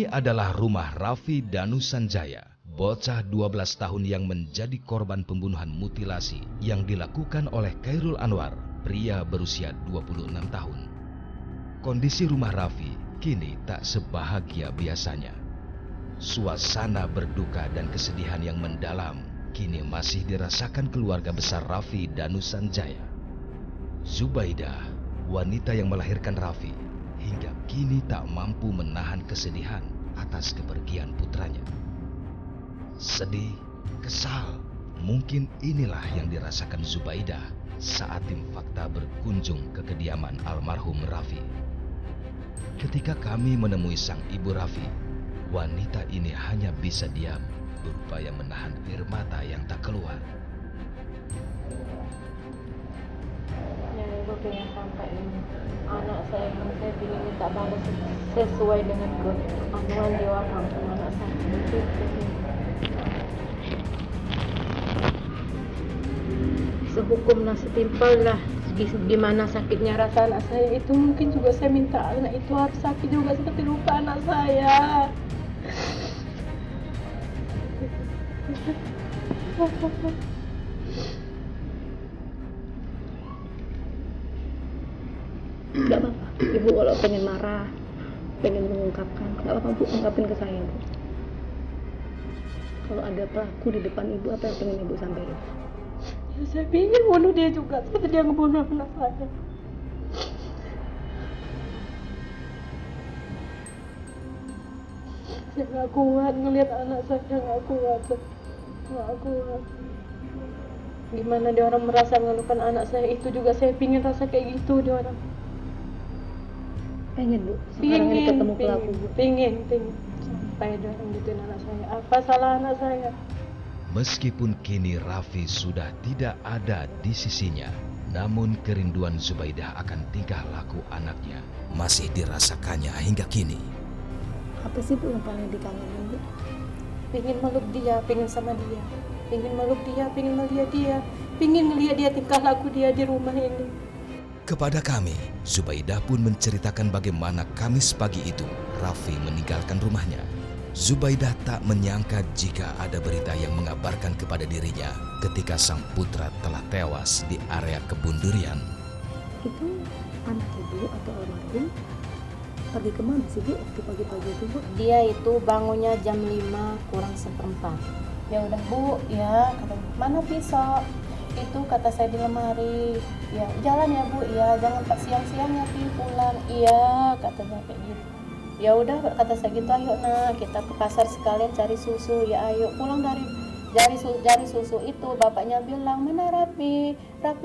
Ini adalah rumah Raffi Danusanjaya, bocah 12 tahun yang menjadi korban pembunuhan mutilasi yang dilakukan oleh Khairul Anwar, pria berusia 26 tahun. Kondisi rumah Raffi kini tak sebahagia biasanya. Suasana berduka dan kesedihan yang mendalam kini masih dirasakan keluarga besar Raffi Danusanjaya. Zubaidah, wanita yang melahirkan Raffi, hingga kini tak mampu menahan kesedihan atas kepergian putranya. Sedih, kesal, mungkin inilah yang dirasakan Zubaidah saat tim fakta berkunjung ke kediaman almarhum Raffi. Ketika kami menemui sang ibu Raffi, wanita ini hanya bisa diam, berupaya menahan air mata yang tak keluar. Ibu pengen sampai anak saya ingin minta balas sesuai dengan keanuan Dewa Pangku anak saya. Sehukum lah, setimpal lah. Gimana sakitnya rasa anak saya itu, mungkin juga saya minta anak itu harus sakit juga seperti luka anak saya. Gak apa-apa, ibu kalau pengen marah, pengen mengungkapkan, gak apa-apa bu, ungkapin ke saya bu. Kalau ada pelaku di depan ibu, apa yang pengen ibu sampaikan? Ya saya ingin bunuh dia juga, seperti dia ngebunuh anak saya. Saya gak kuat ngelihat anak saya, gak kuat. Gimana dia orang merasa mengeluhkan anak saya itu juga, saya pingin rasa kayak gitu dia orang. Pengen bu, sekarang ini ketemu pelaku bu. Pengen sampai dia orang gituin anak saya. Apa salah anak saya? Meskipun kini Raffi sudah tidak ada di sisinya, namun kerinduan Zubaidah akan tingkah laku anaknya masih dirasakannya hingga kini. Apa sih bu yang paling dikangenin bu? Pengen meluk dia, pengen sama dia, pengen meluk dia, pengen melihat dia, pengen ngelihat dia tingkah laku dia di rumah ini. Kepada kami, Zubaidah pun menceritakan bagaimana Kamis pagi itu Raffi meninggalkan rumahnya. Zubaidah tak menyangka jika ada berita yang mengabarkan kepada dirinya ketika sang putra telah tewas di area kebun durian. Itu anak ibu atau almarhum pergi kemana sih bu waktu pagi-pagi itu bu? Dia itu bangunnya jam 5 kurang seperempat. Ya udah bu, ya katanya, mana pisau? Itu kata saya di lemari. Ya jalan ya bu, ya jangan pak siang-siang ya pi pulang. Iya katanya kayak gitu. Ya udah kata saya gitu, ayo nah kita ke pasar sekalian cari susu. Ya ayo pulang dari susu itu bapaknya bilang, mana Raffi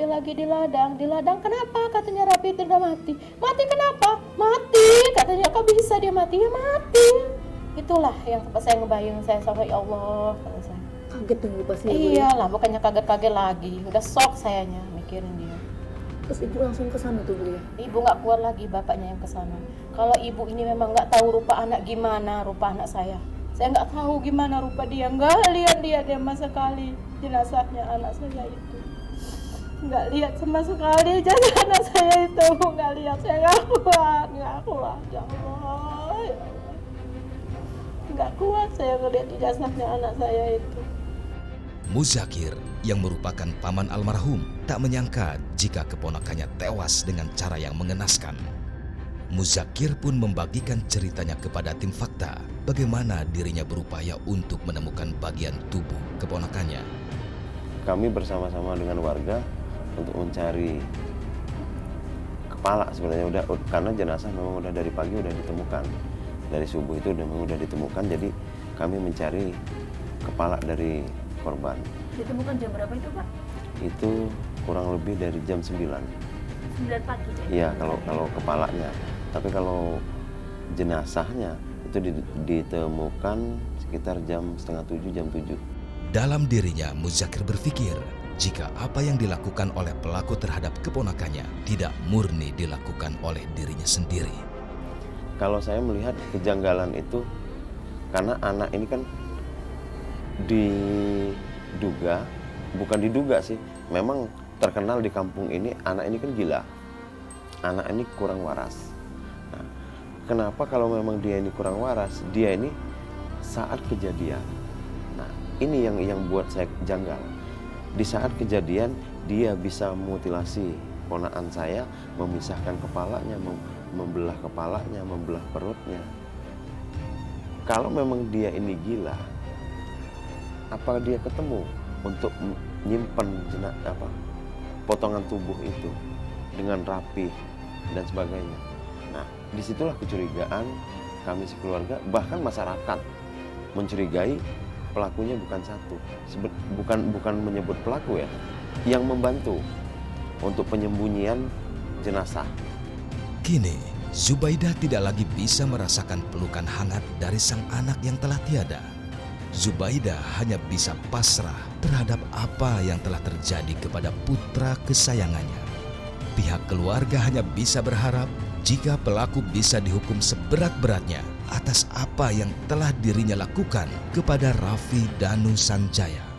lagi di ladang. Kenapa? Katanya Raffi itu udah mati. Mati kenapa? Mati katanya, kok bisa dia mati? Ya mati. Itulah yang saya ngebayang, saya sampai ya Allah kata saya. Kaget dong bu pasti. Iyalah, bukannya kaget-kaget lagi, udah shock sayanya mikirin dia. Terus ibu langsung ke sana tuh bu ya? Ibu nggak kuat lagi, bapaknya yang ke sana. Kalau ibu ini memang nggak tahu rupa anak gimana, rupa anak saya nggak tahu gimana rupa dia, nggak lihat dia sama sekali jenazahnya anak saya itu, nggak lihat sama sekali jenazah anak saya itu, nggak lihat. Saya nggak kuat ya Allah, nggak kuat saya ngelihat jenazahnya anak saya itu. Muzakir yang merupakan paman almarhum tak menyangka jika keponakannya tewas dengan cara yang mengenaskan. Muzakir pun membagikan ceritanya kepada tim fakta bagaimana dirinya berupaya untuk menemukan bagian tubuh keponakannya. Kami bersama-sama dengan warga untuk mencari kepala sebenarnya karena jenazah memang udah dari pagi udah ditemukan. Dari subuh itu memang udah ditemukan, jadi kami mencari kepala dari korban. Ditemukan jam berapa itu pak? Itu kurang lebih dari jam 9. 9 pagi ya? Iya, kalau kepalanya. Tapi kalau jenazahnya itu ditemukan sekitar jam setengah 7, jam 7. Dalam dirinya, Muzakir berpikir jika apa yang dilakukan oleh pelaku terhadap keponakannya tidak murni dilakukan oleh dirinya sendiri. Kalau saya melihat kejanggalan itu, karena anak ini kan bukan diduga sih, memang terkenal di kampung ini, anak ini kan gila, anak ini kurang waras. Nah, kenapa kalau memang dia ini kurang waras, dia ini saat kejadian. Nah, ini yang buat saya janggal. Di saat kejadian dia bisa mutilasi ponakan saya, memisahkan kepalanya, membelah kepalanya, membelah perutnya. Kalau memang dia ini gila, apa dia ketemu untuk menyimpan potongan tubuh itu dengan rapi dan sebagainya. Nah, disitulah kecurigaan kami sekeluarga, bahkan masyarakat mencurigai pelakunya bukan satu, bukan menyebut pelaku ya, yang membantu untuk penyembunyian jenazah. Kini, Zubaidah tidak lagi bisa merasakan pelukan hangat dari sang anak yang telah tiada. Zubaidah hanya bisa pasrah terhadap apa yang telah terjadi kepada putra kesayangannya. Pihak keluarga hanya bisa berharap jika pelaku bisa dihukum seberat-beratnya atas apa yang telah dirinya lakukan kepada Raffi Danu Sanjaya.